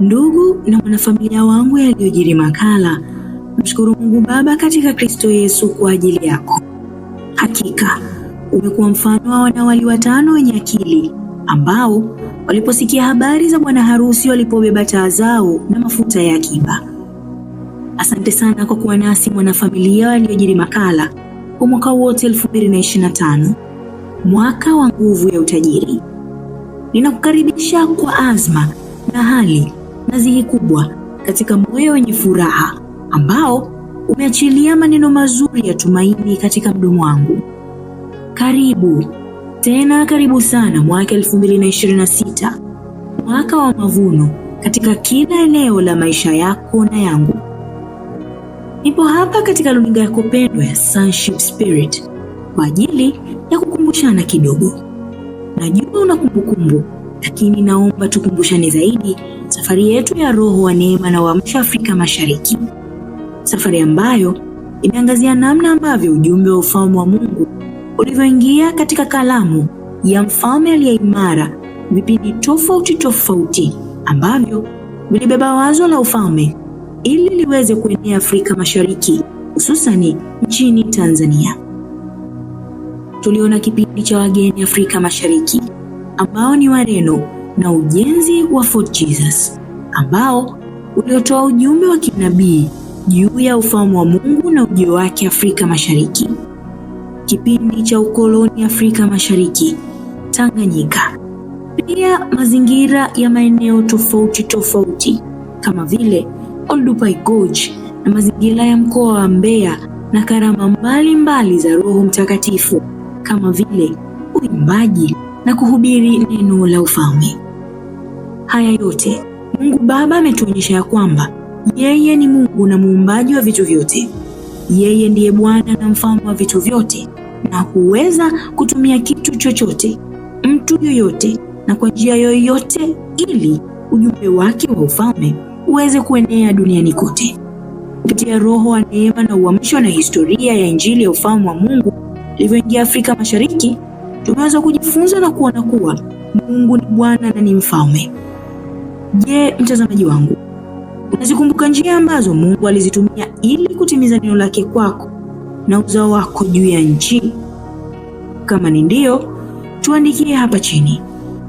Ndugu na mwanafamilia wangu yaliyojiri makala, mshukuru Mungu Baba katika Kristo Yesu kwa ajili yako. Hakika umekuwa mfano wa wanawali 5 wenye akili ambao waliposikia habari za bwana harusi walipobeba taa zao na mafuta ya akiba. Asante sana kwa kuwa nasi mwanafamilia yaliyojiri makala kwa mwaka wote 2025, mwaka wa nguvu ya utajiri. Ninakukaribisha kwa azma na hali na zihi kubwa katika moyo wenye furaha ambao umeachilia maneno mazuri ya tumaini katika mdomo wangu. Karibu tena, karibu sana mwaka 2026, mwaka wa mavuno katika kila eneo la maisha yako na yangu. Nipo hapa katika runinga yako pendwa ya Sonship Spirit kwa ajili ya kukumbushana kidogo. Najua una kumbukumbu, lakini naomba tukumbushane zaidi safari yetu ya roho wa neema na uamsho Afrika Mashariki. Safari ambayo imeangazia namna ambavyo ujumbe wa ufalme wa Mungu ulivyoingia katika kalamu ya mfalme aliye imara, vipindi tofauti ambavyo vilibeba wazo la ufalme ili liweze kuenea Afrika Mashariki, hususani nchini Tanzania. Tuliona kipindi cha wageni Afrika Mashariki ambao ni Wareno na ujenzi wa Fort Jesus ambao uliotoa ujumbe wa kinabii juu ya ufalme wa Mungu na ujio wake Afrika Mashariki. Kipindi cha ukoloni Afrika Mashariki, Tanganyika. Pia mazingira ya maeneo tofauti kama vile Oldupai Gorge na mazingira ya mkoa wa Mbeya na karama mbalimbali za Roho Mtakatifu kama vile uimbaji na kuhubiri neno la ufalme. Haya yote Mungu Baba ametuonyesha ya kwamba yeye ni Mungu na muumbaji wa vitu vyote. Yeye ndiye Bwana na mfalme wa vitu vyote, na huweza kutumia kitu chochote, mtu yoyote na kwa njia yoyote ili ujumbe wake wa ufalme uweze kuenea duniani kote. Kupitia roho wa neema na uamsho na historia ya injili ya ufalme wa Mungu ilivyoingia Afrika Mashariki, tumeweza kujifunza na kuona kuwa Mungu ni Bwana na ni mfalme. Je, mtazamaji wangu, unazikumbuka njia ambazo Mungu alizitumia ili kutimiza neno lake kwako na uzao wako juu ya nchi? Kama ni ndio, tuandikie hapa chini,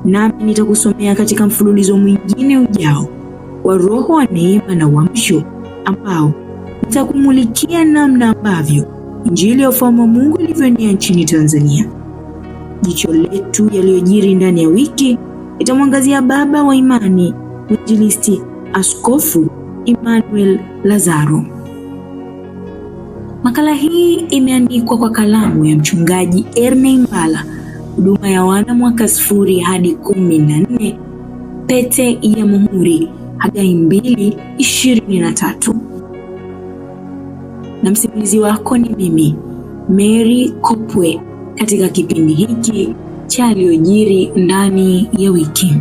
nami nitakusomea katika mfululizo mwingine ujao wa roho wa neema na uamsho, ambao nitakumulikia namna ambavyo injili ya ufalme wa Mungu ilivyoenea nchini Tanzania. Jicho letu yaliyojiri ndani ya wiki itamwangazia baba wa imani, mwinjilisti Askofu Emmanuel Lazaro. Makala hii imeandikwa kwa kalamu ya mchungaji Erney Mbala, huduma ya wana mwaka 0 hadi 14, Pete ya Muhuri, Hagai 2:23. Na msimulizi wako ni mimi, Mary Kopwe, katika kipindi hiki cha yaliyojiri ndani ya wiki.